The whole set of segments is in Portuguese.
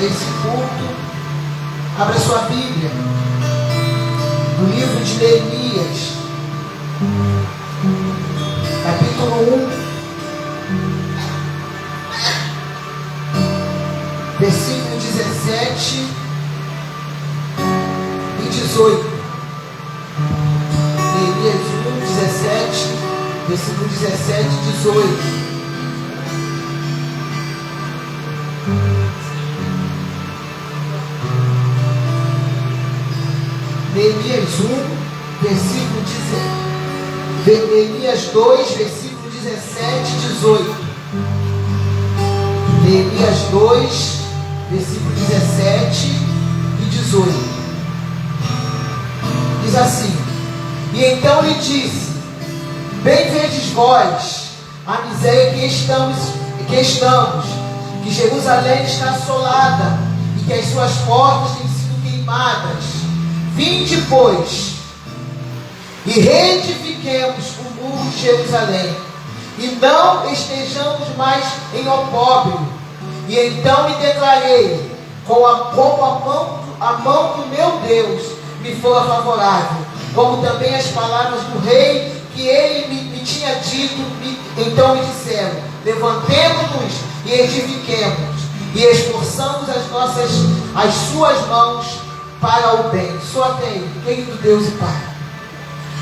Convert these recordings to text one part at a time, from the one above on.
esse culto, abra sua Bíblia no livro de Neemias, capítulo 1, versículo 17 e 18. Neemias 1, 17, versículo 17 e 18. Neemias 1, versículo 17. Neemias 2, versículo 17 e 18. Neemias 2, versículo 17 e 18. Diz assim: E então lhe disse: Bem vedes vós a miséria que estamos, que Jerusalém está assolada e que as suas portas têm sido queimadas. Vinde, pois, e reedifiquemos o muro de Jerusalém, e não estejamos mais em opróbrio. E então me declarei, como a mão do meu Deus me fora favorável, como também as palavras do rei que ele me tinha dito. Então me disseram: levantemo-nos e edifiquemos, e esforçamos as suas mãos para o bem. Só tem, querido Deus e Pai.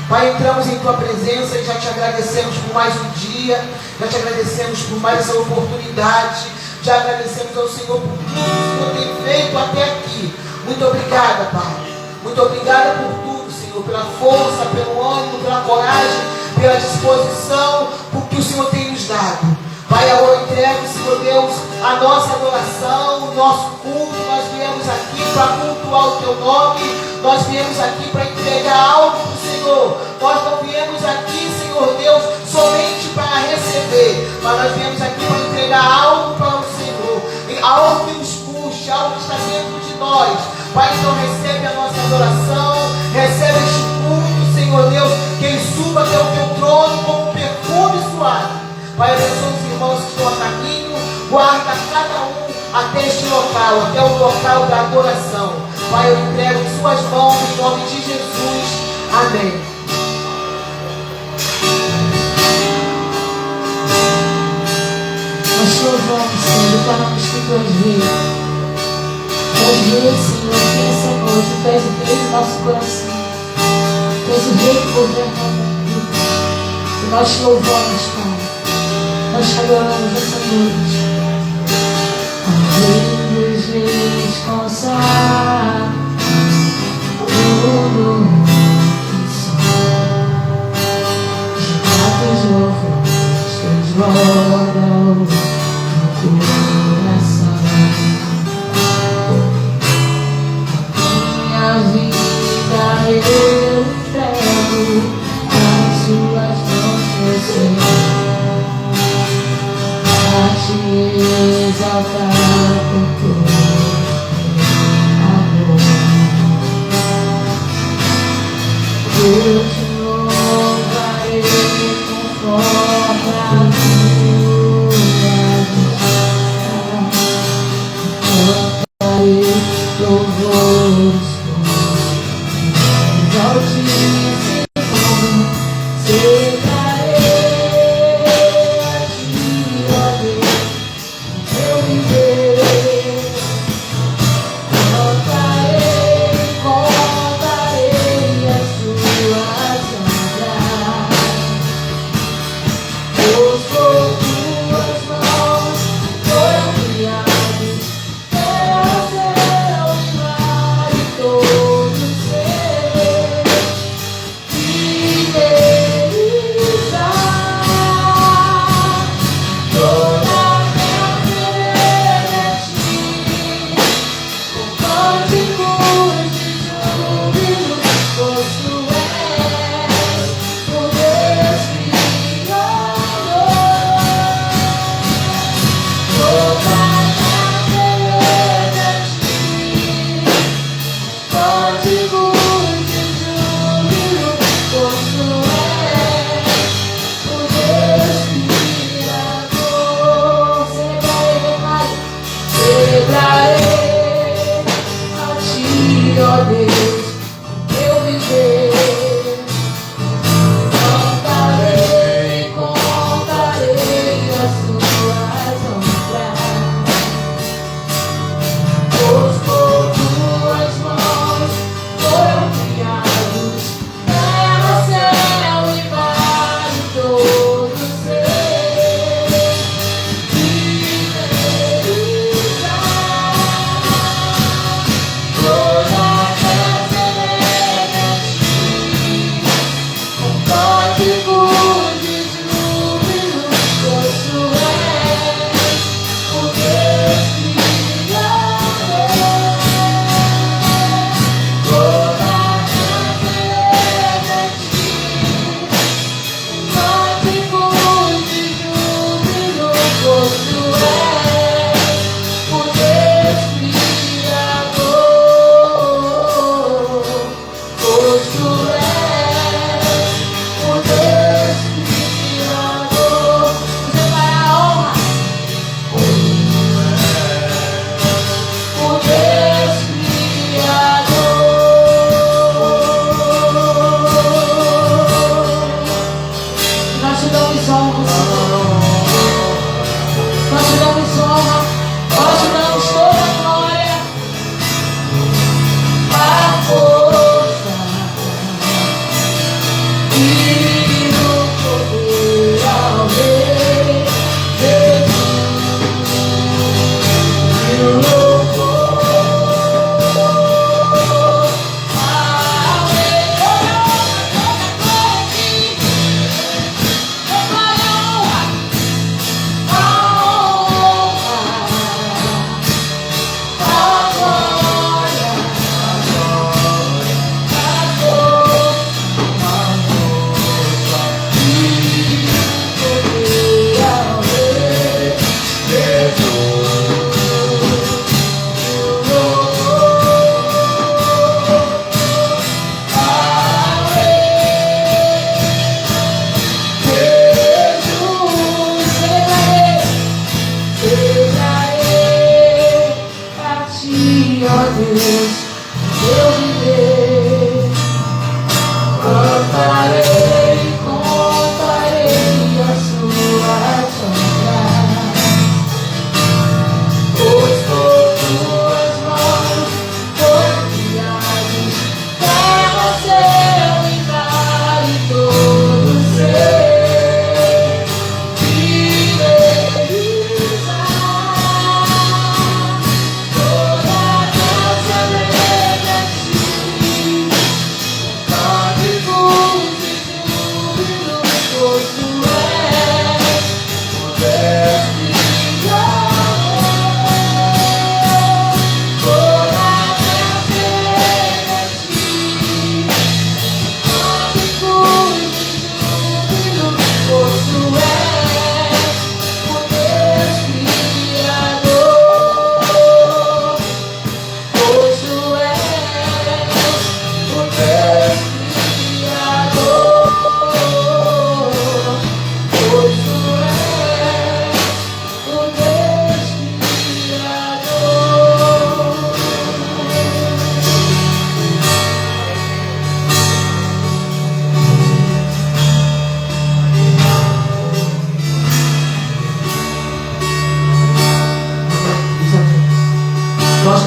Pai, entramos em Tua presença e já te agradecemos por mais um dia, já te agradecemos por mais essa oportunidade, já agradecemos ao Senhor por tudo que o Senhor tem feito até aqui. Muito obrigada, Pai. Muito obrigada por tudo, Senhor, pela força, pelo ânimo, pela coragem, pela disposição, por que o Senhor tem nos dado. Pai, agora eu entrego, Senhor Deus, a nossa adoração, o nosso culto. Nós viemos aqui para cultuar o Teu nome, nós viemos aqui para entregar algo para o Senhor. Nós não viemos aqui, Senhor Deus, somente para receber, mas nós viemos aqui para entregar algo para o Senhor, algo que nos puxe, algo que está dentro de nós. Pai, então recebe a nossa adoração, recebe este culto, Senhor Deus, que ele suba até o Teu trono como um perfume suave. Pai, abençoa os irmãos que estão a caminho, guarda cada um até este local, até o local da adoração. Pai, eu entrego em Suas mãos, em nome de Jesus. Amém. Nós te louvamos, Senhor, declaramos que Tu és rei. Tu és rei, Senhor, aqui essa noite. Tu és o rei do nosso coração. Tu és o rei que governa o mundo. E nós te louvamos, Pai. Nós te adoramos essa noite. Ao Rei dos Reis consagra tudo que sou. Já teus louvores transbordam no coração. A minha vida eu entrego nas Suas mãos, meu Senhor. Te exaltar por todo amor. Eu te louvarei conforme a Tua justiça. Cantarei louvores por Altíssimo. Separei a Ti, ó Deus, meu viver. Deus, meu viver. Contarei as suas obras, pois por tuas mãos foram criados terra, céu e mar e todo ser.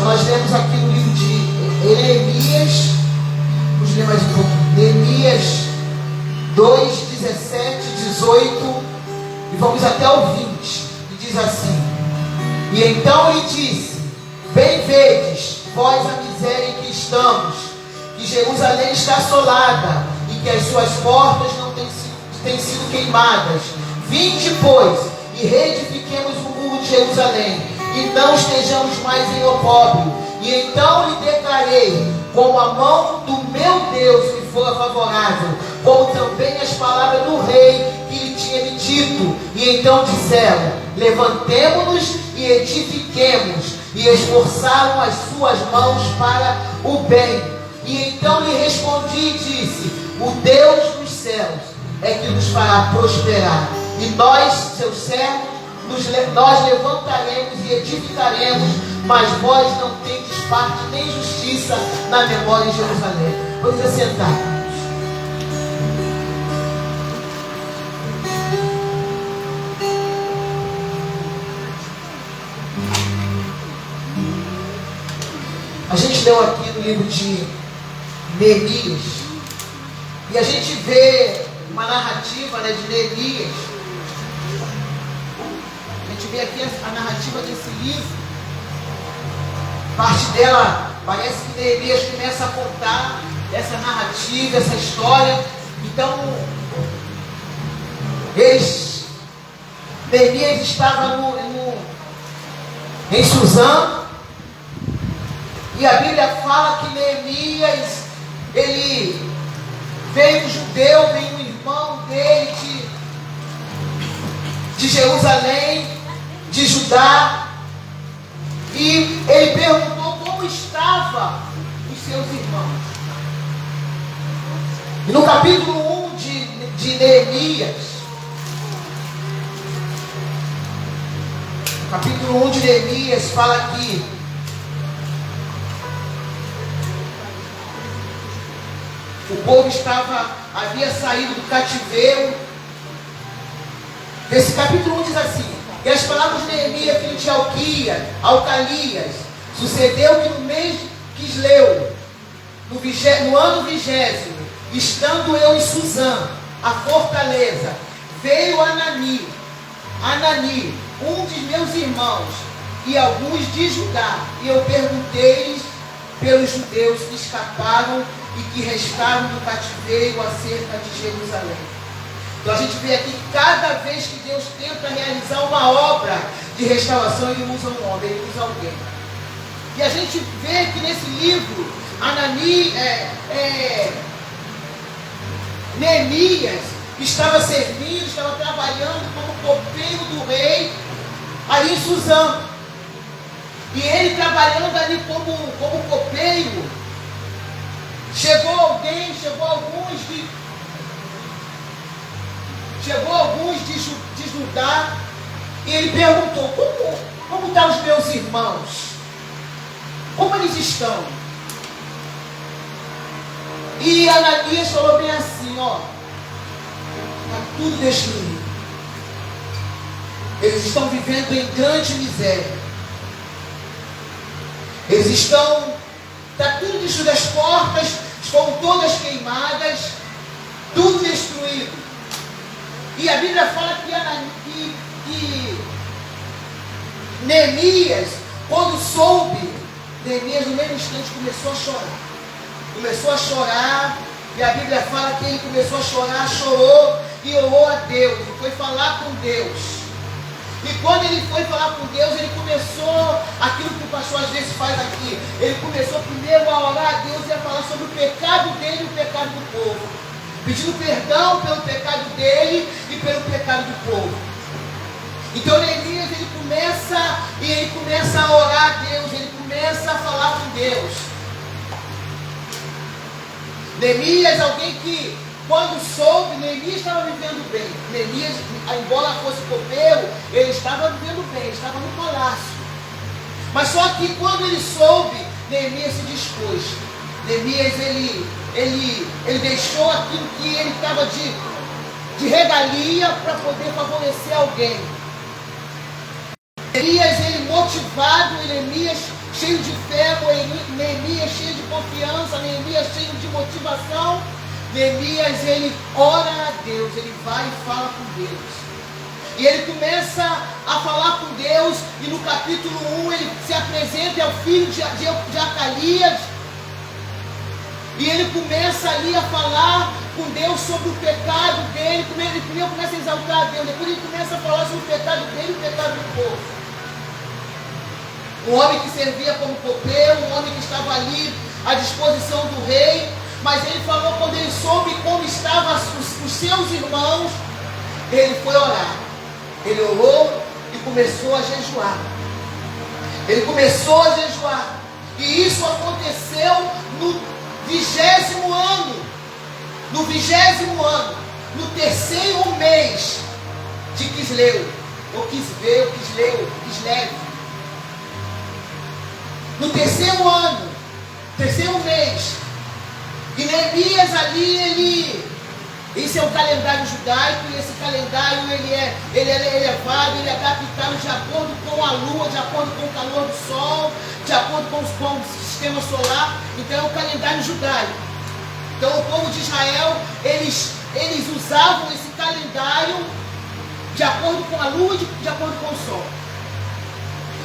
Nós lemos aqui no livro de Neemias, vamos ler mais um pouco, Neemias 2, 17, 18, e vamos até o 20, e diz assim: E então lhe disse: Bem vedes, vós a miséria em que estamos, que Jerusalém está assolada, e que as suas portas não têm sido queimadas. Vinde, pois, e reedifiquemos o muro de Jerusalém, e não estejamos mais em opróbrio. E então lhe declarei, como a mão do meu Deus me fora favorável, como também as palavras do rei que lhe tinha me dito. E então disseram: Levantemo-nos e edifiquemos. E esforçaram as suas mãos para o bem. E então lhe respondi e disse: O Deus dos céus é que nos fará prosperar, e nós, seus servos, nós levantaremos e edificaremos, mas vós não tendes parte nem justiça na memória em Jerusalém. Vamos assentar. A gente leu aqui no livro de Neemias, e a gente vê uma narrativa, né, de Neemias. A gente vê aqui a narrativa desse livro. Parte dela, parece que Neemias começa a contar essa narrativa, essa história. Então, Neemias estava em Suzã. E a Bíblia fala que Neemias, ele veio um judeu, veio um irmão dele de Jerusalém, de Judá, e ele perguntou como estavam os seus irmãos. E no capítulo 1 de Neemias, no capítulo 1 de Neemias fala que o povo havia saído do cativeiro. Esse capítulo 1 diz assim: e as palavras de Neemias, filho de Alcalias, sucedeu que no mês de Quisleu, no ano 20º, estando eu em Suzã, a fortaleza, veio Anani, um de meus irmãos, e alguns de Judá, e eu perguntei-lhes pelos judeus que escaparam e que restaram do cativeiro acerca de Jerusalém. Então a gente vê aqui que cada vez que Deus tenta realizar uma obra de restauração, Ele usa um homem, Ele usa alguém. E a gente vê que nesse livro, Neemias estava servindo, estava trabalhando como copeiro do rei, ali em Suzã. E ele trabalhando ali como copeiro, chegou alguns de Judá, e ele perguntou: como estão os meus irmãos? Como eles estão? E Ananias falou bem assim: ó, está tudo destruído. Eles estão vivendo em grande miséria. Está tudo destruído, as portas estão todas queimadas, tudo destruído. E a Bíblia fala que Neemias, quando soube, Neemias no mesmo instante começou a chorar, e a Bíblia fala que ele começou a chorar, chorou e orou a Deus, e foi falar com Deus. E quando ele foi falar com Deus, ele começou aquilo que o pastor às vezes faz aqui. Ele começou primeiro a orar a Deus e a falar sobre o pecado dele e o pecado do povo, pedindo perdão pelo pecado dele e pelo pecado do povo. Então Neemias, ele começa a orar a Deus, ele começa a falar com Deus. Neemias, alguém que, quando soube, Neemias estava vivendo bem. Neemias, embora fosse copeiro, ele estava vivendo bem, ele estava no palácio. Mas só que quando ele soube, Neemias se dispôs. Neemias, ele deixou aquilo que ele estava de regalia para poder favorecer alguém. Neemias, ele motivado, Neemias cheio de fé, Neemias cheio de confiança, Neemias cheio de motivação. Neemias, ele ora a Deus, ele vai e fala com Deus. E ele começa a falar com Deus, e no capítulo 1 ele se apresenta ao filho de Acalias, e ele começa ali a falar com Deus sobre o pecado dele. Ele primeiro começa a exaltar a Deus, depois ele começa a falar sobre o pecado dele e o pecado do povo. Um homem que servia como copeiro, um homem que estava ali à disposição do rei. Mas ele falou, quando ele soube como estavam os seus irmãos, ele foi orar. Ele orou e começou a jejuar. Ele começou a jejuar. E isso aconteceu no 20º ano. No 20º ano. No 3º mês de Quisleu. Ou Quisleu. No 3º terceiro mês. E Neemias ali, esse é o calendário judaico, e esse calendário ele é elevado, ele é adaptado de acordo com a lua, de acordo com o calor do sol, de acordo com o sistema solar. Então é o calendário judaico. Então o povo de Israel, eles usavam esse calendário de acordo com a lua e de acordo com o sol.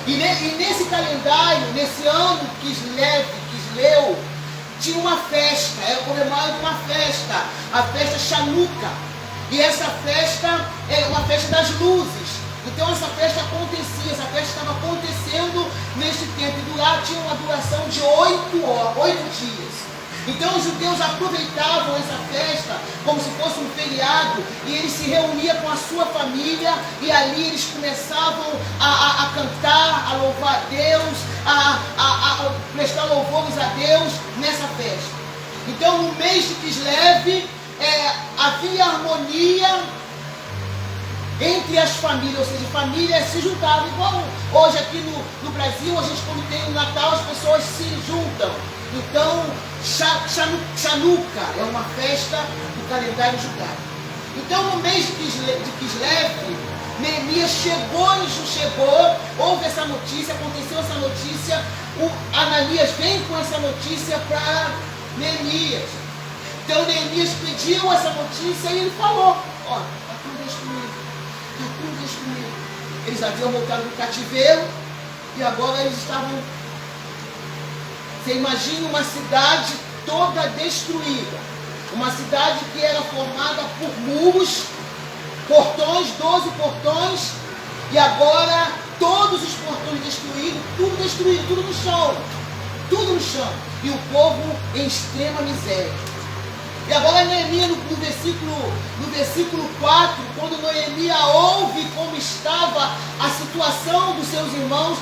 E nesse calendário, nesse ano Quisleu, tinha uma festa, era comemorada uma festa, a festa Chanukah. E essa festa é uma festa das luzes. Então essa festa estava acontecendo neste tempo. E tinha uma duração de 8 dias. Então os judeus aproveitavam essa festa como se fosse um feriado, e eles se reuniam com a sua família, e ali eles começavam a cantar, a louvar a Deus, a prestar louvores a Deus nessa festa. Então no mês de Kislev havia harmonia entre as famílias, ou seja, famílias se juntavam, igual hoje aqui no Brasil, a gente quando tem o Natal as pessoas se juntam. Então, Chanukah é uma festa do calendário judaico. Então, no mês de Kislev, Neemias chegou, houve essa notícia, aconteceu essa notícia, o Ananias vem com essa notícia para Neemias. Então, Neemias pediu essa notícia e ele falou: ó, está tudo destruído, está tudo destruído. Eles haviam voltado do cativeiro e agora eles estavam... Você imagina uma cidade toda destruída. Uma cidade que era formada por muros, portões, 12 portões, e agora todos os portões destruídos, tudo no chão. Tudo no chão. E o povo em extrema miséria. E agora Neemias, no versículo 4, quando Neemias ouve como estava a situação dos seus irmãos,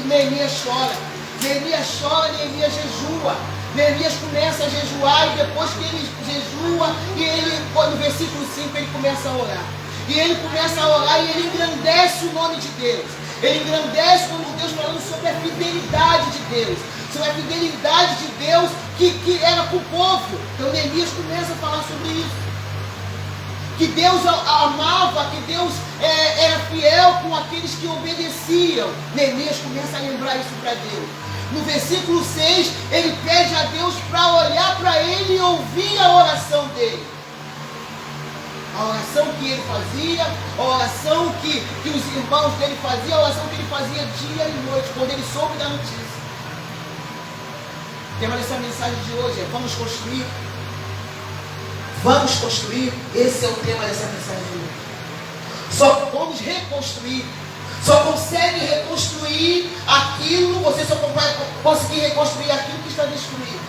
Neemias chora. Neemias chora, Neemias jejua. Neemias começa a jejuar, e depois que ele jejua, no versículo 5 ele começa a orar. E ele começa a orar e ele engrandece o nome de Deus. Ele engrandece o nome de Deus, falando sobre a fidelidade de Deus. Sobre a fidelidade de Deus que era com o povo. Então Neemias começa a falar sobre isso. Que Deus amava, que Deus era fiel com aqueles que obedeciam. Neemias começa a lembrar isso para Deus. No versículo 6, ele pede a Deus para olhar para ele e ouvir a oração dele. A oração que ele fazia, a oração que os irmãos dele faziam, a oração que ele fazia dia e noite, quando ele soube da notícia. O tema dessa mensagem de hoje é: vamos construir. Vamos construir. Esse é o tema dessa mensagem de hoje. Só vamos reconstruir. Só consegue reconstruir aquilo, você só vai conseguir reconstruir aquilo que está destruído.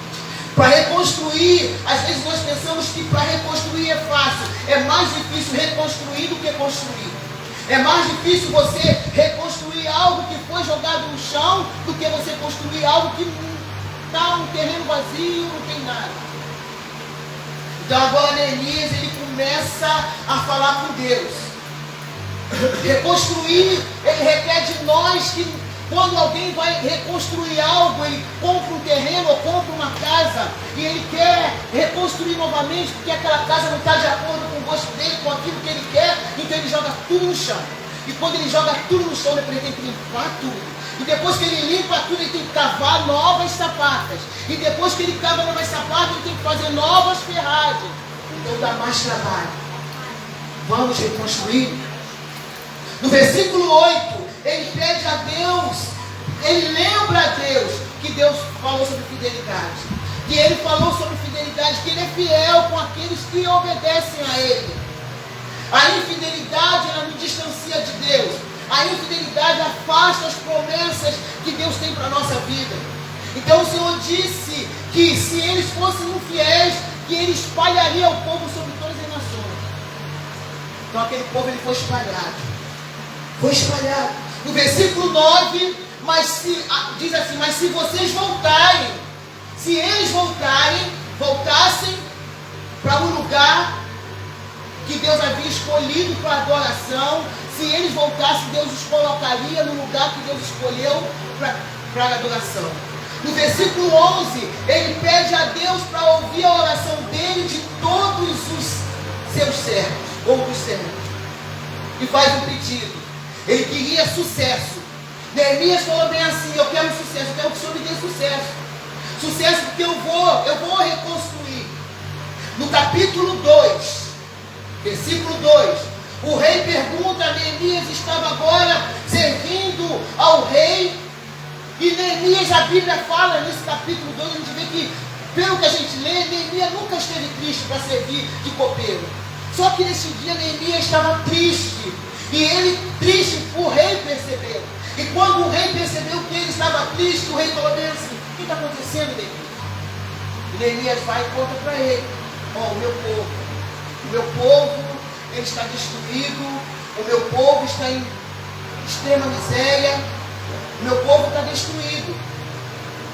Para reconstruir, às vezes nós pensamos que para reconstruir é fácil. É mais difícil reconstruir do que construir. É mais difícil você reconstruir algo que foi jogado no chão do que você construir algo que está um terreno vazio, não tem nada. Então agora Neemias, ele começa a falar com Deus. Reconstruir, ele requer de nós que quando alguém vai reconstruir algo, ele compra um terreno ou compra uma casa e ele quer reconstruir novamente porque aquela casa não está de acordo com o gosto dele, com aquilo que ele quer, então ele joga tudo no chão. E quando ele joga tudo no chão, ele tem que limpar tudo. E depois que ele limpa tudo, ele tem que cavar novas sapatas. E depois que ele cava novas sapatas, ele tem que fazer novas ferragens. Então dá mais trabalho. Vamos reconstruir. No versículo 8, ele pede a Deus, ele lembra a Deus que Deus falou sobre fidelidade. Que ele falou sobre fidelidade, que ele é fiel com aqueles que obedecem a ele. A infidelidade, ela nos distancia de Deus. A infidelidade afasta as promessas que Deus tem para a nossa vida. Então o Senhor disse que se eles fossem infiéis, que ele espalharia o povo sobre todas as nações. Então aquele povo ele foi espalhado. Foi espalhado. No versículo 9, diz assim: mas se vocês voltarem, se eles voltassem para o lugar que Deus havia escolhido para adoração, se eles voltassem, Deus os colocaria no lugar que Deus escolheu para a adoração. No versículo 11, ele pede a Deus para ouvir a oração dele e de todos os seus servos, outros servos. E faz um pedido. Ele queria sucesso. Neemias falou bem assim: eu quero sucesso, eu quero que o Senhor me dê sucesso. Sucesso porque eu vou reconstruir. No capítulo 2, versículo 2, o rei pergunta, Neemias estava agora servindo ao rei. E Neemias, a Bíblia fala nesse capítulo 2, a gente vê que, pelo que a gente lê, Neemias nunca esteve triste para servir de copeiro. Só que nesse dia Neemias estava triste. E ele, triste, o rei percebeu. E quando o rei percebeu que ele estava triste, o rei falou bem assim: o que está acontecendo, Neemias? E Neemias vai e conta para ele: o meu povo, ele está destruído, o meu povo está em extrema miséria, o meu povo está destruído.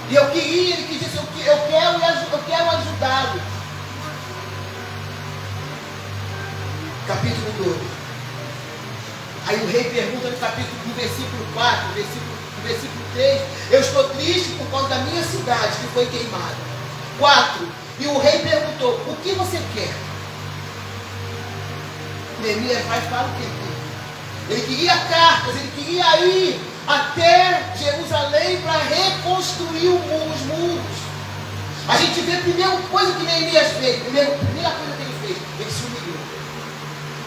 E ele quis dizer, eu quero ajudá-lo. Capítulo 2. Aí o rei pergunta no versículo 4, no versículo 3, eu estou triste por causa da minha cidade que foi queimada. 4. E o rei perguntou: o que você quer? Neemias vai falar o que ele quer. Ele queria cartas, ele queria ir até Jerusalém para reconstruir os muros. A gente vê a primeira coisa que Neemias fez, primeira coisa que ele fez, ele se humilhou.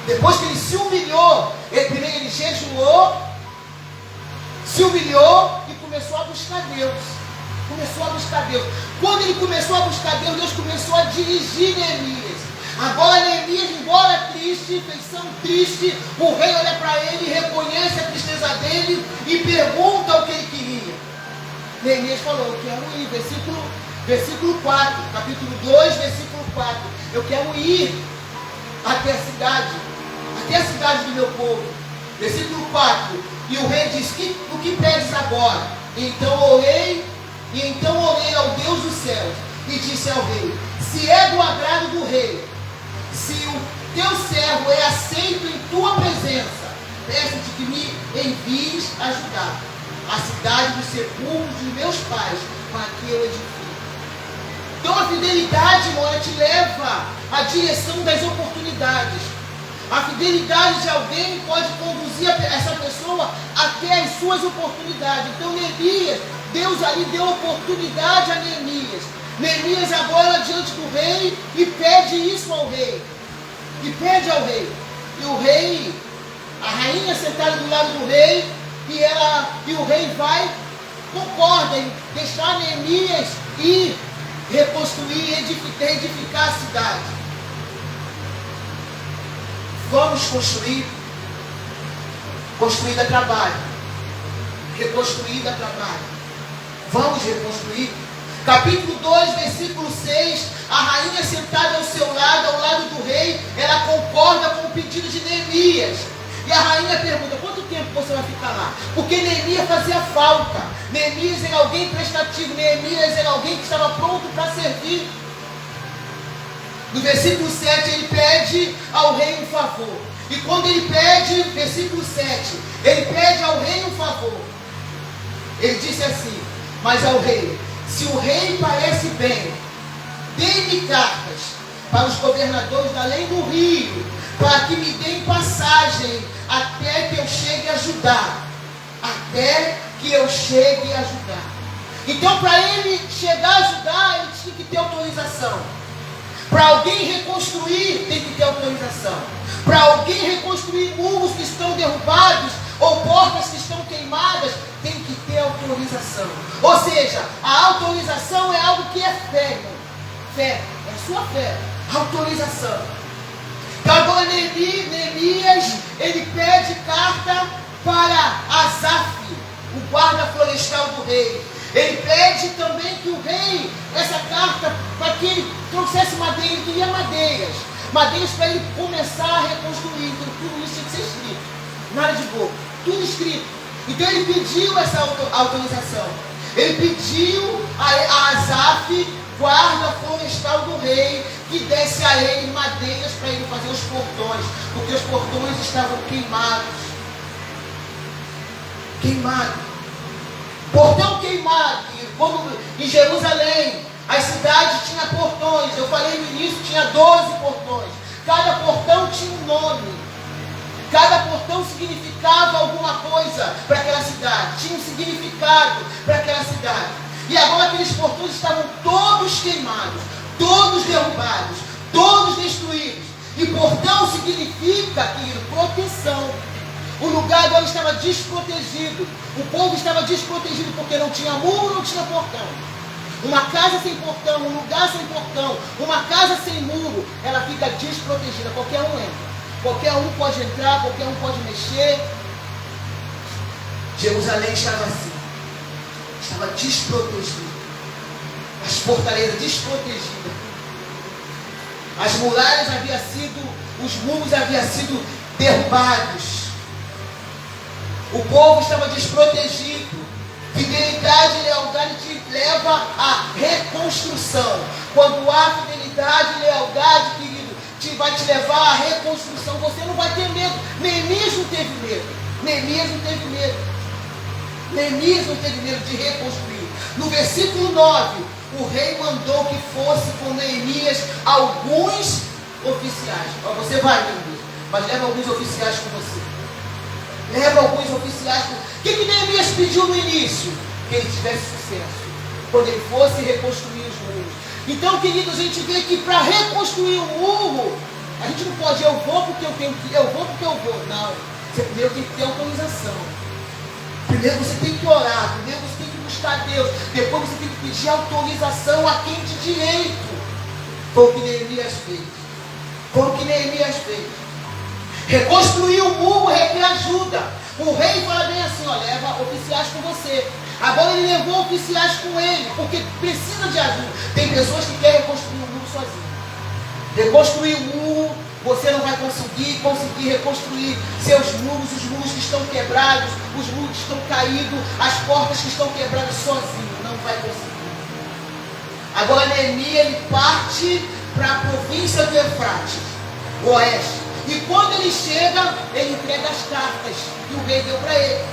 Depois que ele se humilhou, ele jejuou, se humilhou e começou a buscar Deus. Quando ele começou a buscar Deus, Deus começou a dirigir Neemias. Agora Neemias, embora triste, feição triste, o rei olha para ele, reconhece a tristeza dele e pergunta o que ele queria. Neemias falou: eu quero ir, versículo 4, capítulo 2, versículo 4. Eu quero ir até a cidade do meu povo. Versículo 4. E o rei diz: o que pedes agora? Então orei ao Deus dos céus e disse ao rei: se é do agrado do rei, se o teu servo é aceito em tua presença, peço-te que me envies ajudar a cidade dos sepulcros de meus pais, para que eu edifique. Então a fidelidade, irmão, te leva à direção das oportunidades. A fidelidade de alguém pode conduzir essa pessoa até as suas oportunidades. Então Neemias, Deus ali deu oportunidade a Neemias. Neemias agora diante do rei e pede isso ao rei. E pede ao rei. E o rei, a rainha sentada do lado do rei, e o rei concorda em deixar Neemias ir reconstruir, edificar a cidade. Vamos construir. Construir dá trabalho. Reconstruir dá trabalho. Vamos reconstruir. Capítulo 2, versículo 6, a rainha sentada ao seu lado, ao lado do rei, ela concorda com o pedido de Neemias. E a rainha pergunta: quanto tempo você vai ficar lá? Porque Neemias fazia falta. Neemias era alguém prestativo. Neemias era alguém que estava pronto para servir. No versículo 7, ele pede ao rei um favor. E quando ele pede, versículo 7, ele pede ao rei um favor. Ele disse assim: mas ao rei, se o rei parece bem, dê-me cartas para os governadores da além do rio, para que me deem passagem até que eu chegue a ajudar. Então, para ele chegar a ajudar, ele tinha que ter autorização. Para alguém reconstruir, tem que ter autorização. Para alguém reconstruir muros que estão derrubados ou portas que estão queimadas, tem que ter autorização. Ou seja, a autorização é algo que é fé, irmão. Fé, é sua fé. Autorização. Então agora Neemias, ele pede carta para Asaf, o guarda florestal do rei. Ele pede também que o rei, essa carta, para que ele trouxesse madeira. Ele queria madeiras para ele começar a reconstruir. Então tudo isso tinha que ser escrito, nada de boca, tudo escrito. Então ele pediu essa autorização. Ele pediu a Asaf, guarda florestal do rei, que desse a ele madeiras para ele fazer os portões, porque os portões estavam queimados. Portão queimado, Quando em Jerusalém, as cidades tinham portões. Eu falei no início, tinha 12 portões. Cada portão tinha um nome. Cada portão significava alguma coisa para aquela cidade. Tinha um significado para aquela cidade. E agora aqueles portões estavam todos queimados, todos derrubados, todos destruídos. E portão significa, querido, proteção. O lugar agora estava desprotegido. O povo estava desprotegido porque não tinha muro, não tinha portão. Uma casa sem portão, um lugar sem portão, uma casa sem muro, ela fica desprotegida. Qualquer um entra. Qualquer um pode entrar, qualquer um pode mexer. Jerusalém estava assim. Estava desprotegida. As fortalezas desprotegidas. As muralhas haviam sido, os muros haviam sido derrubados. O povo estava desprotegido. Fidelidade e lealdade te leva à reconstrução. Quando há fidelidade e lealdade, querido, vai te levar à reconstrução. Você não vai ter medo. Neemias não teve medo. Neemias não teve medo. Neemias não teve medo de reconstruir. No versículo 9, o rei mandou que fosse com Neemias alguns oficiais. Você vai, Neemias, mas leva alguns oficiais com você. Leva alguns oficiais com... O que Neemias pediu no início? Que ele tivesse sucesso. Quando ele fosse reconstruir os muros. Então, queridos, a gente vê que para reconstruir o muro, a gente não pode, eu vou porque eu tenho que, eu vou porque eu vou. Não. Você primeiro tem que ter autorização. Primeiro você tem que orar. Primeiro você tem que buscar Deus. Depois você tem que pedir autorização a quem de direito. Foi o que Neemias fez. Foi o que Neemias fez. Reconstruir o muro requer ajuda. O rei fala bem assim, ó, leva oficiais com você. Agora ele levou oficiais com ele, porque precisa de ajuda. Tem pessoas que querem reconstruir o muro sozinho. Reconstruir o muro, você não vai conseguir reconstruir seus muros, os muros que estão quebrados, os muros que estão caídos, as portas que estão quebradas sozinho. Não vai conseguir. Agora Neemias, ele parte para a província do Eufrates, oeste. E quando ele chega, ele entrega as cartas que o rei deu para ele.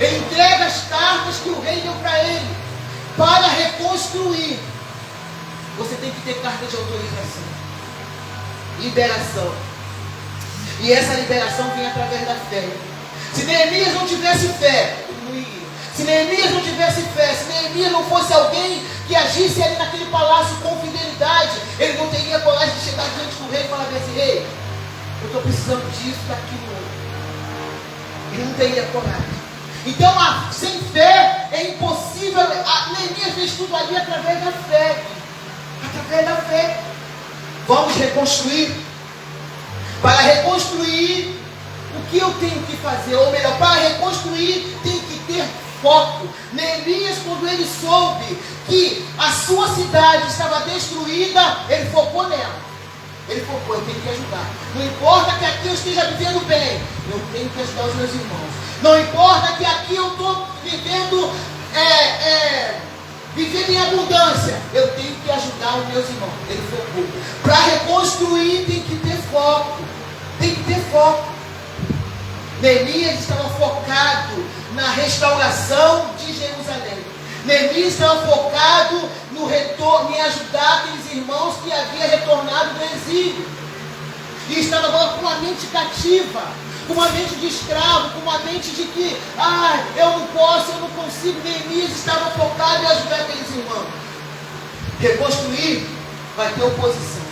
Ele entrega as cartas que o rei deu para ele. Para reconstruir, você tem que ter carta de autorização. Liberação. E essa liberação vem através da fé. Se Neemias não tivesse fé, ele não iria. Se Neemias não tivesse fé, se Neemias não fosse alguém que agisse ali naquele palácio com fidelidade, ele não teria coragem de chegar diante do rei e falar assim, rei, eu estou precisando disso, daquilo. Ele não teria coragem. Então, sem fé é impossível. Neemias fez tudo ali através da fé. Através da fé. Vamos reconstruir. Para reconstruir, o que eu tenho que fazer? Ou melhor, para reconstruir, tem que ter foco. Neemias, quando ele soube que a sua cidade estava destruída, ele focou nela. Ele focou, eu tenho que ajudar. Não importa que aqui eu esteja vivendo bem, eu tenho que ajudar os meus irmãos. Não importa que aqui eu estou vivendo em abundância, eu tenho que ajudar os meus irmãos. Ele focou. Para reconstruir tem que ter foco. Tem que ter foco. Neemias estava focado na restauração de Jerusalém. Neemias estava focado no retorno, em ajudar aqueles irmãos que haviam retornado do exílio. E estava agora com uma mente cativa, com uma mente de escravo, com uma mente de que, eu não posso, eu não consigo. Neemias estava focado em ajudar aqueles irmãos. Reconstruir vai ter oposição.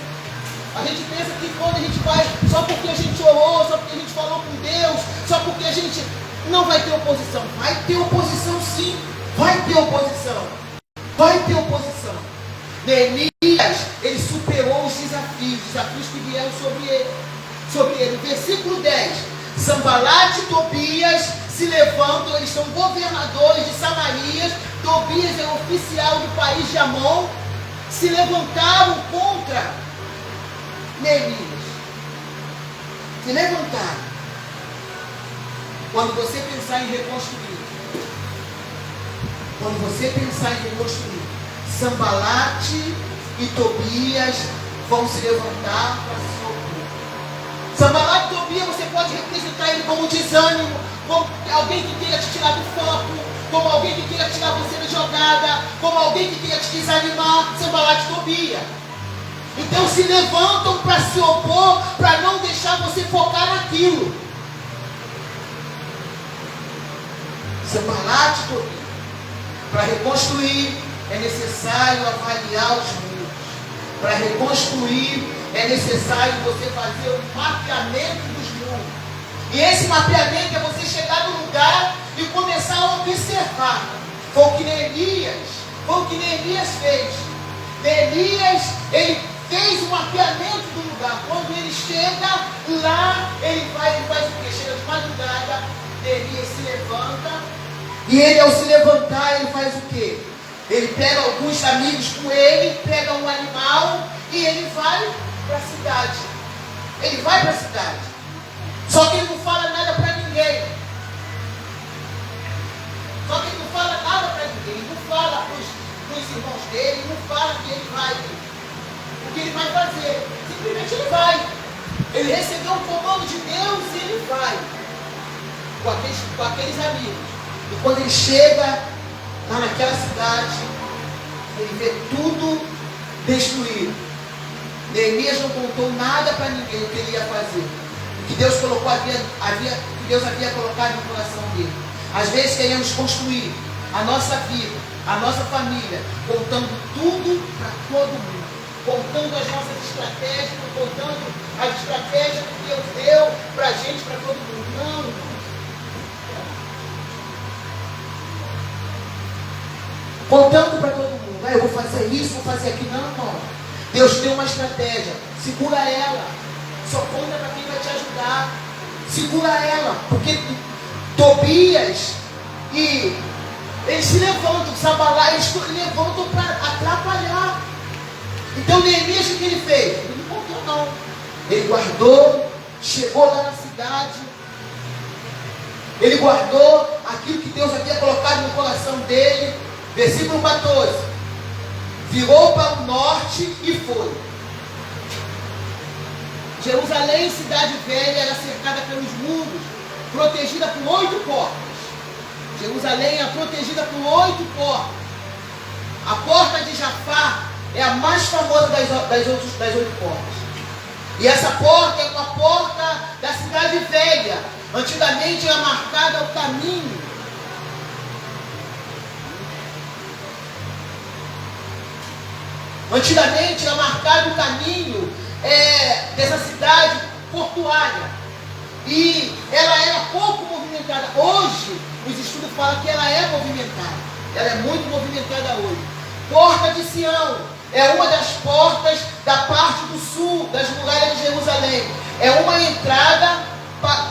A gente pensa que quando a gente vai, só porque a gente orou, só porque a gente falou com Deus, só porque a gente não vai ter oposição. Vai ter oposição sim. Vai ter oposição. Vai ter oposição. Neemias, ele superou os desafios que vieram sobre ele. Versículo 10. Sanbalate e Tobias se levantam, eles são governadores de Samaria. Tobias é oficial do país de Amon. Se levantaram contra Neemias. Se levantaram. Quando você pensar em reconstruir, Sanbalate e Tobias vão se levantar para se opor. Sanbalate e Tobias, você pode representar ele como desânimo, como alguém que queira te tirar do foco, como alguém que queira tirar você da jogada, como te desanimar, Sanbalate e Tobia. Então se levantam para se opor, para não deixar você focar naquilo. Sanbalate e Tobia. Para reconstruir é necessário avaliar os muros. Para reconstruir é necessário você fazer o mapeamento dos muros. E esse mapeamento é você chegar no lugar e começar a observar. Foi o que Neemias fez. Neemias, ele fez o mapeamento do lugar. Quando ele chega lá, ele faz o quê? Chega de madrugada, Neemias se levanta. E ele, ao se levantar, ele faz o quê? Ele pega alguns amigos com ele, pega um animal e ele vai para a cidade. Ele vai para a cidade. Só que ele não fala nada para ninguém. Ele não fala para os irmãos dele, ele não fala que ele vai, o que ele vai fazer. Simplesmente ele vai. Ele recebeu um comando de Deus e ele vai. Com aqueles amigos. E quando ele chega lá naquela cidade, ele vê tudo destruído. Neemias não contou nada para ninguém o que ele ia fazer. O que Deus colocou que Deus havia colocado no coração dele. Às vezes queremos construir a nossa vida, a nossa família, contando tudo para todo mundo, contando as nossas estratégias, contando as estratégias que Deus deu para a gente, para todo mundo. Não, irmão. Contando para todo mundo. Eu vou fazer isso, vou fazer aquilo. Não, irmão. Deus deu uma estratégia. Segura ela. Só conta para quem vai te ajudar. Segura ela. Porque Tobias e eles se levantam, Sanbalate, eles se levantam para atrapalhar. Então Neemias, o que ele fez? Ele não contou não. Ele guardou, chegou lá na cidade. Ele guardou aquilo que Deus havia colocado no coração dele. Versículo 14. Virou para o norte e foi. Jerusalém, cidade velha, era cercada pelos muros, protegida por 8 portas. Jerusalém é protegida por 8 portas. A porta de Jafá é a mais famosa das 8 portas. E essa porta é uma porta da cidade velha. Antigamente era marcada o caminho. Antigamente era marcado o caminho dessa cidade portuária. E ela era pouco movimentada. Hoje, os estudos falam que ela é movimentada. Ela é muito movimentada hoje. Porta de Sião é uma das portas da parte do sul das muralhas de Jerusalém. É uma entrada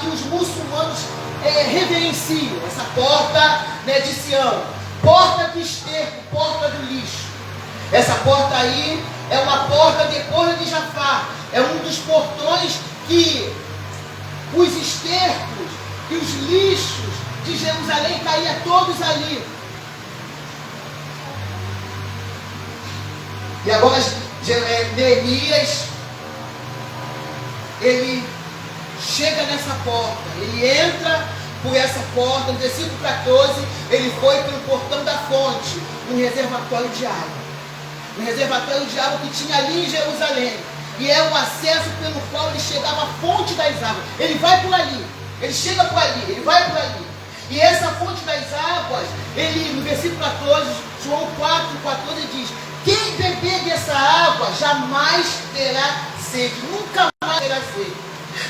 que os muçulmanos reverenciam. Essa porta, né, de Sião. Porta do esterco, porta do lixo. Essa porta aí é uma porta depois de Jafá. É um dos portões que os estercos e os lixos de Jerusalém caíam todos ali. E agora Neemias, ele chega nessa porta, ele entra por essa porta. No versículo 14, ele foi pelo portão da fonte, um reservatório de água. Um reservatório de água que tinha ali em Jerusalém. E é o acesso pelo qual ele chegava à fonte das águas. Ele vai por ali, ele chega por ali, ele vai por ali. E essa fonte das águas, ele, no versículo 14, João 4,14 diz: quem beber dessa água jamais terá sede, nunca mais terá sede.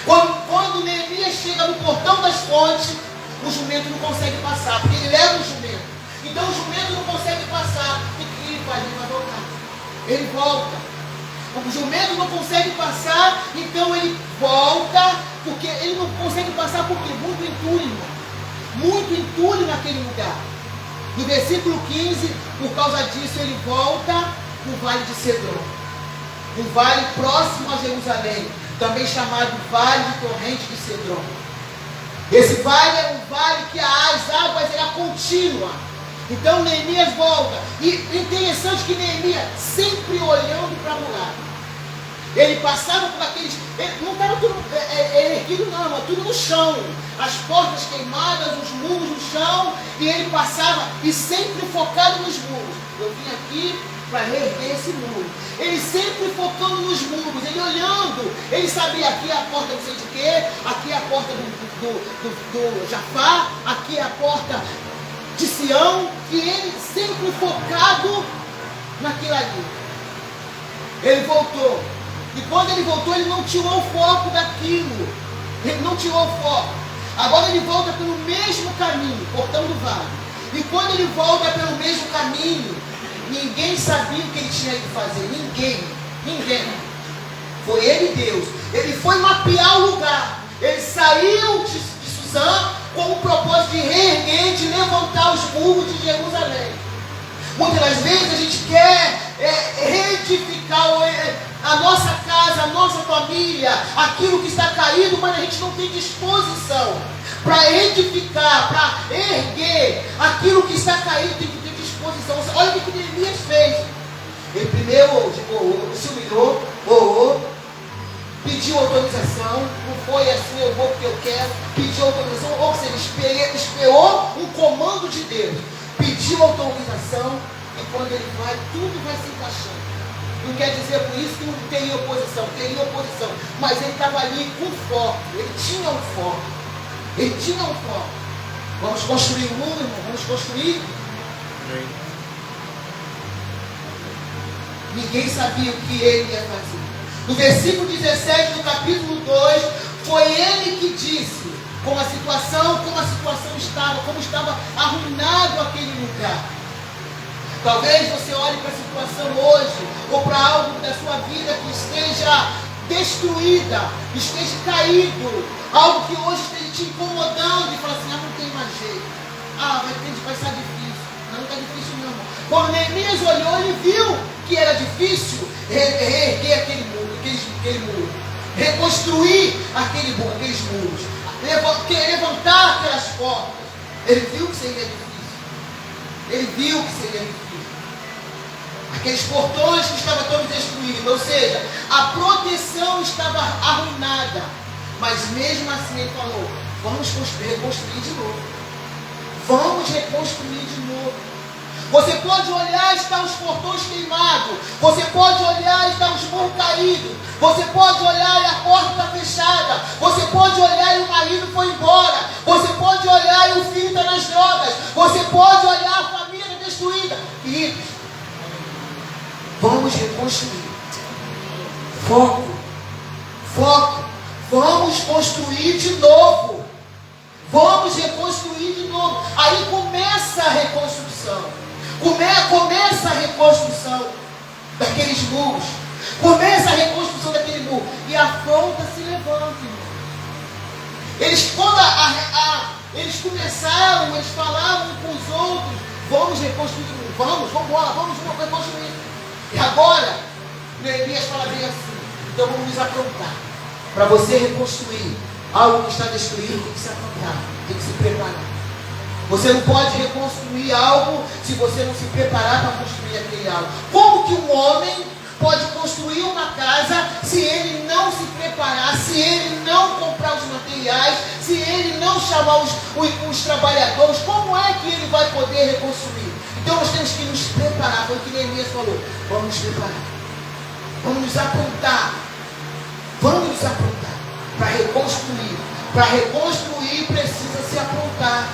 Quando Neemias chega no portão das fontes, o jumento não consegue passar, porque ele leva o jumento. Então o jumento não consegue passar. O que ele faz? Ele vai voltar. Ele volta. O jumento não consegue passar, então ele volta, porque ele não consegue passar porque muito entulho, irmão. Muito entulho naquele lugar. No versículo 15, por causa disso, ele volta no vale de Cedron. Um vale próximo a Jerusalém, também chamado Vale de Torrente de Cedron. Esse vale é um vale que as águas eram contínuas. Então Neemias volta. E interessante que Neemias sempre olhando para a muralha. Ele passava por aqueles... não estava tudo erguido não, mas tudo no chão. As portas queimadas, os muros no chão. E ele passava e sempre focado nos muros. Eu vim aqui, para reerguer esse muro. Ele sempre focando nos muros, ele olhando, ele sabia, aqui é a porta não sei de quê, aqui é a porta do Jafá, aqui é a porta de Sião, e ele sempre focado naquilo ali. Ele voltou, e quando ele voltou, ele não tirou o foco daquilo, ele não tirou o foco. Agora ele volta pelo mesmo caminho, portão do vale, e quando ele volta pelo mesmo caminho, ninguém sabia o que ele tinha ido fazer, ninguém. Foi ele e Deus. Ele foi mapear o lugar. Ele saiu de Suzã com o propósito de reerguer, de levantar os muros de Jerusalém. Muitas das vezes a gente quer reedificar a nossa casa, a nossa família, aquilo que está caído, mas a gente não tem disposição para edificar, para erguer aquilo que está caído. Tem que ter disposição. Olha o que Neemias fez. Ele primeiro se humilhou, orou, pediu autorização. Não foi assim, eu vou porque eu quero. Pediu autorização, ou seja, esperou um comando de Deus. Pediu autorização, e quando ele vai, tudo vai se encaixando. Não quer dizer por isso que não teria oposição, mas ele estava ali com foco, ele tinha um foco. Vamos construir um muro, irmão, vamos construir. Ninguém sabia o que ele ia fazer. No versículo 17 do capítulo 2, foi ele que disse como a situação estava, como estava arruinado aquele lugar. Talvez você olhe para a situação hoje, ou para algo da sua vida que esteja destruída, esteja caído, algo que hoje esteja te incomodando e fala assim, não tem mais jeito. Vai estar difícil. Não está difícil não. Quando Neemias olhou, ele viu que era difícil reerguer aquele muro, reconstruir aqueles muros, levantar aquelas portas. Ele viu que seria difícil. Aqueles portões que estavam todos destruídos, ou seja, a proteção estava arruinada. Mas mesmo assim ele falou, vamos reconstruir de novo. Você pode olhar e está os portões queimados. Você pode olhar e está os muros caídos. Você pode olhar e a porta está fechada. Você pode olhar e o marido foi embora. Você pode olhar e o filho está nas drogas. Você pode olhar a família está destruída. Queridos, vamos reconstruir. Foco. Vamos construir de novo. Vamos reconstruir de novo. Aí começa a reconstrução. Começa a reconstrução daqueles muros. Começa a reconstrução daquele muro. E a afronta se levanta, irmão. Eles começaram, eles falavam com os outros, vamos reconstruir de novo. Vamos reconstruir. E agora, Neemias fala bem assim, então vamos nos aprontar. Para você reconstruir algo que está destruído, tem que se aprontar, tem que se preparar. Você não pode reconstruir algo se você não se preparar para construir aquele algo. Como que um homem pode construir uma casa se ele não se preparar, se ele não comprar os materiais, se ele não chamar os trabalhadores? Como é que ele vai poder reconstruir? Então nós temos que nos preparar. Foi o que Neemias falou. Vamos nos preparar. Vamos nos aprontar. Para reconstruir. Para reconstruir precisa se aprontar.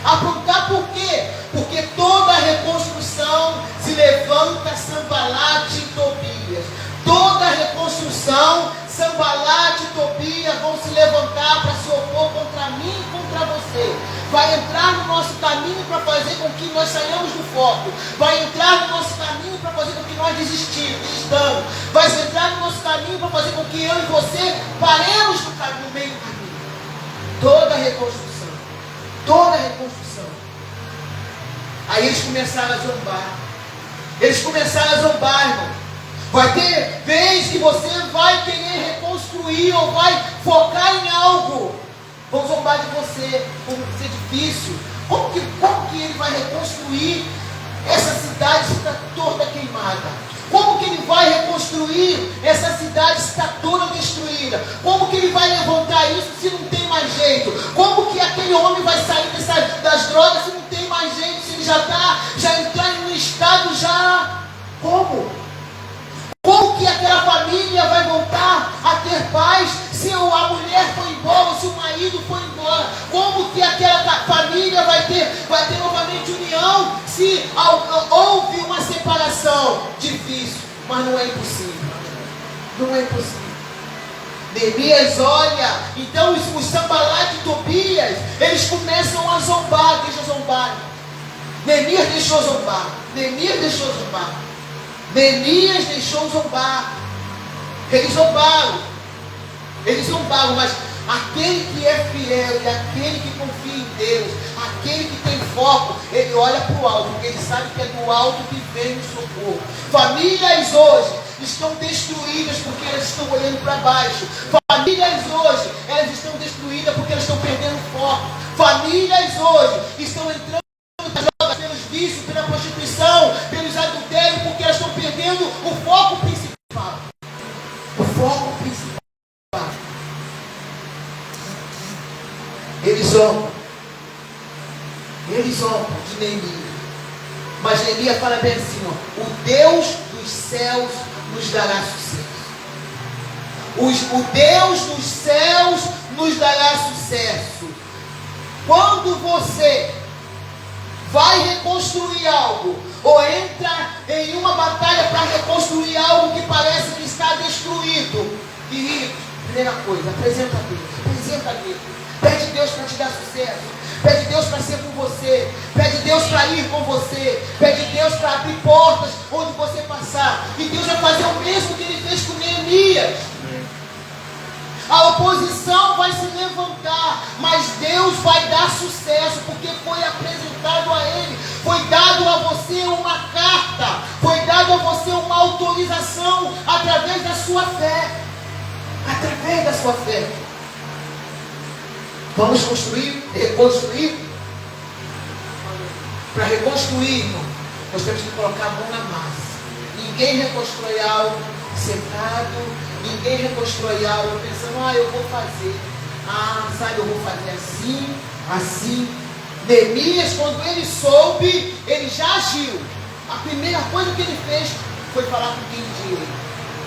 Aprontar por quê? Porque toda reconstrução se levanta Sanbalat e Tobias. Toda reconstrução, Sanbalat e Tobias vão se levantar para se opor contra mim e contra você. Vai entrar no nosso caminho para fazer com que nós saiamos do foco. Vai entrar no nosso caminho para fazer com que nós desistamos. Vai entrar no nosso caminho para fazer com que eu e você paremos no meio do caminho. Toda reconstrução. Aí eles começaram a zombar. Irmão. Vai ter vez que você vai querer reconstruir ou vai focar em algo. Vão zombar de você, como ser difícil. Como que ele vai reconstruir essa cidade se está toda queimada? Como que ele vai reconstruir essa cidade se está toda destruída? Como que ele vai levantar isso se não tem mais jeito? Como que aquele homem vai sair das drogas se não tem mais jeito? Se ele já entrar no estado já... Como? Se houve uma separação, difícil, mas não é impossível. Não é impossível. Neemias olha, então os Sanbalat e Tobias, eles começam a zombar, deixa zombar. Neemias deixou zombar. Neemias deixou zombar. Neemias deixou zombar. Eles zombaram. Eles zombaram, mas aquele que é fiel e aquele que confia em Deus, aquele que tem foco, ele olha para o alto, porque ele sabe que é do alto que vem o socorro. Famílias hoje estão destruídas porque elas estão olhando para baixo. Famílias hoje, elas estão destruídas porque elas estão perdendo foco. Famílias hoje estão entrando nas drogas, pelos vícios, pela prostituição, pelos adultérios, porque elas estão perdendo o foco principal. O foco principal. Eles zombam de Neemias. Mas Neemias fala bem assim, ó, o Deus dos céus nos dará sucesso. O Deus dos céus nos dará sucesso. Quando você vai reconstruir algo, ou entra em uma batalha para reconstruir algo que parece que está destruído, querido, primeira coisa, apresenta a Deus. Pede Deus para te dar sucesso. Pede Deus para ser com você. Pede Deus para ir com você. Pede Deus para abrir portas onde você passar. E Deus vai fazer o mesmo que Ele fez com Neemias. A oposição vai se levantar, mas Deus vai dar sucesso, porque foi apresentado a Ele. Foi dado a você uma carta. Foi dado a você uma autorização através da sua fé. Através da sua fé. Vamos reconstruir. Para reconstruir, irmão, nós temos que colocar a mão na massa. Ninguém reconstrói algo sentado, ninguém reconstrói algo pensando, eu vou fazer. Eu vou fazer assim. Neemias, quando ele soube, ele já agiu. A primeira coisa que ele fez foi falar com quem tinha ele.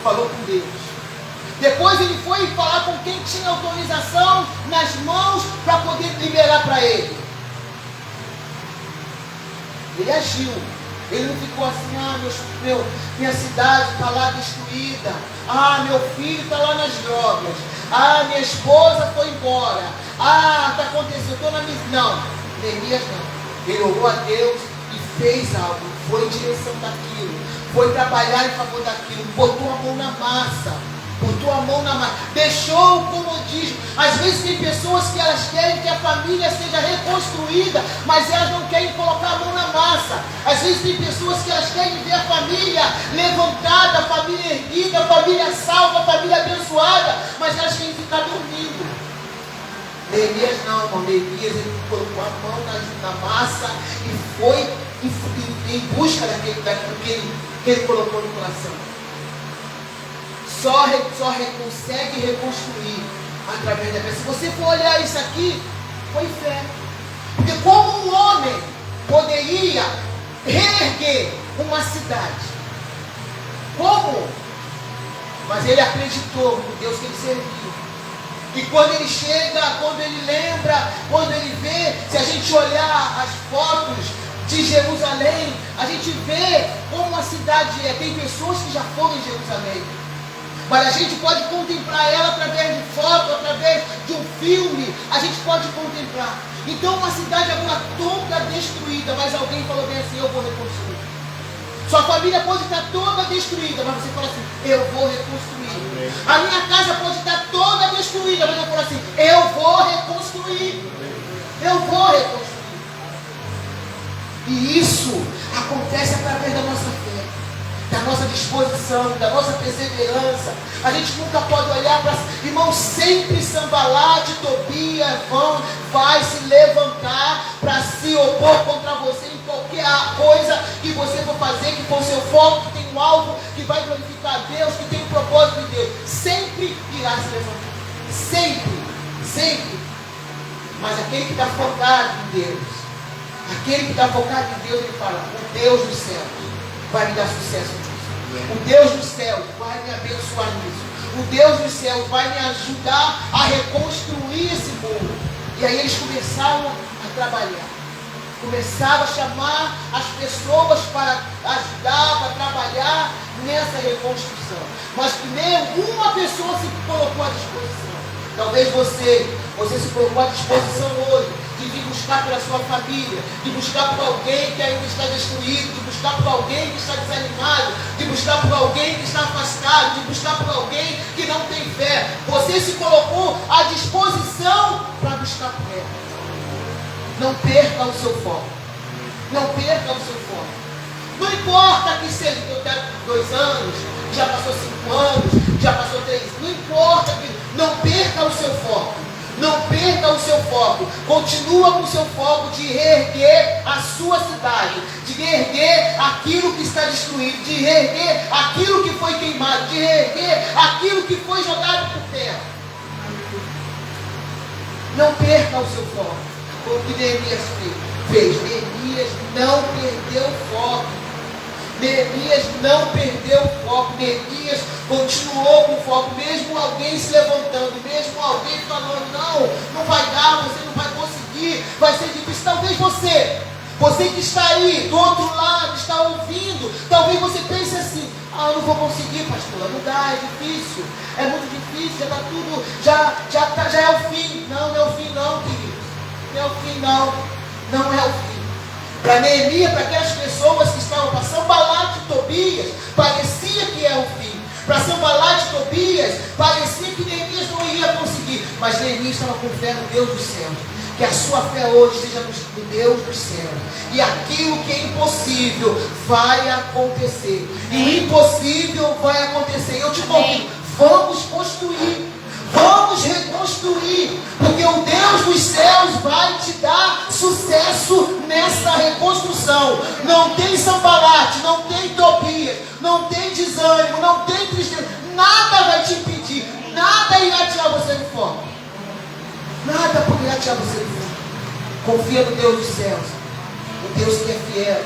Falou com Deus. Depois ele foi falar com quem tinha autorização nas mãos para poder liberar para ele. Ele agiu. Ele não ficou assim, minha cidade está lá destruída. Meu filho está lá nas drogas. Minha esposa foi embora. Está acontecendo, eu estou na minha... Não, Neemias não. Ele orou a Deus e fez algo. Foi em direção daquilo. Foi trabalhar em favor daquilo. Botou a mão na massa. Deixou o comodismo. Às vezes tem pessoas que elas querem que a família seja reconstruída, mas elas não querem colocar a mão na massa. Às vezes tem pessoas que elas querem ver a família levantada, a família erguida, a família salva, a família abençoada, mas elas querem ficar dormindo. Neemias não, irmão. Neemias, ele colocou a mão na massa e foi em busca daquilo que ele colocou no coração. Só consegue reconstruir através da fé. Se você for olhar isso aqui, foi fé. Porque como um homem poderia reerguer uma cidade? Como? Mas ele acreditou no Deus que ele serviu. E quando ele chega, quando ele lembra, quando ele vê, se a gente olhar as fotos de Jerusalém, a gente vê como a cidade é. Tem pessoas que já foram em Jerusalém, mas a gente pode contemplar ela através de foto, através de um filme. A gente pode contemplar. Então uma cidade agora toda destruída, mas alguém falou bem assim, eu vou reconstruir. Sua família pode estar toda destruída, mas você fala assim, eu vou reconstruir. A minha casa pode estar toda destruída, mas eu falo assim, eu vou reconstruir. Eu vou reconstruir. E isso acontece através da nossa fé, da nossa disposição, da nossa perseverança. A gente nunca pode olhar para... Irmão, sempre Sanbalat, Tobias vai se levantar para se opor contra você em qualquer coisa que você for fazer, que for seu foco, que tem um alvo, que vai glorificar a Deus, que tem um propósito de Deus. Sempre irá se levantar. Sempre. Mas aquele que está focado em Deus, ele fala, o Deus dos céus vai me dar sucesso nisso. O Deus dos céus vai me abençoar nisso. O Deus dos céus vai me ajudar a reconstruir esse muro. E aí eles começaram a trabalhar. Começava a chamar as pessoas para ajudar, para trabalhar nessa reconstrução. Mas primeiro, uma pessoa se colocou à disposição. Talvez você se colocou à disposição hoje de vir buscar pela sua família, de buscar por alguém que ainda está destruído, de buscar por alguém que está desanimado, de buscar por alguém que está afastado, de buscar por alguém que não tem fé. Você se colocou à disposição para buscar por ela. Não perca o seu foco. Não perca o seu foco. Não importa que seja que eu tenho 2 anos, já passou 5 anos, já passou 3. Não importa que não perca o seu foco. Não perca o seu foco. Continua com o seu foco de reerguer a sua cidade, de reerguer aquilo que está destruído, de reerguer aquilo que foi queimado, de reerguer aquilo que foi jogado por terra. Não perca o seu foco. Foi o que Neemias fez. Neemias não perdeu o foco. Neemias não perdeu o foco. Neemias continuou com o foco. Mesmo alguém se levantando, mesmo alguém falando, não vai dar, você não vai conseguir, vai ser difícil. Talvez você que está aí do outro lado, está ouvindo, talvez você pense assim, eu não vou conseguir, pastor, não dá, é difícil, é muito difícil, já está tudo, já é o fim. Não é o fim não, querido. Não é o fim não. Não é o fim. Para Neemias, para aquelas pessoas que estavam para Sanbalat e Tobias, parecia que é o fim. Para Sanbalat e Tobias, parecia que Neemias não iria conseguir. Mas Neemias estava com fé no Deus dos céus. Que a sua fé hoje seja no Deus dos céus. E aquilo que é impossível vai acontecer. E o impossível vai acontecer. Eu te convido, vamos construir. Vamos reconstruir, porque o Deus dos céus vai te dar sucesso nessa reconstrução. Não tem Sanbalat, não tem Tobias, não tem desânimo, não tem tristeza. Nada vai te impedir, nada irá tirar você do foco. Nada poderá tirar você do foco. Confia no Deus dos céus, o Deus que é fiel,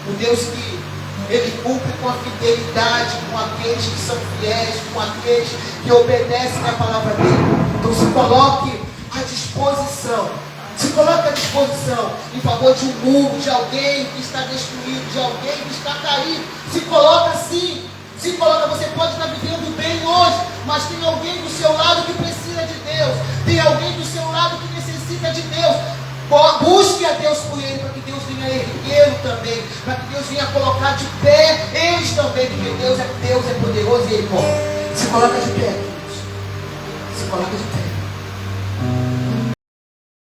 o Deus que Ele cumpre com a fidelidade com aqueles que são fiéis, com aqueles que obedecem à palavra dele. Então se coloque à disposição. Se coloque à disposição em favor de um mundo, de alguém que está destruído, de alguém que está caído. Se coloca assim. Se coloca, você pode estar vivendo bem hoje, mas tem alguém do seu lado que precisa de Deus. Tem alguém do seu lado que necessita de Deus. Busque a Deus por ele, para que Deus venha erguê-lo também, para que Deus venha colocar de pé eles também, porque Deus é poderoso e ele pode. Se coloca de pé, Deus. Se coloca de pé.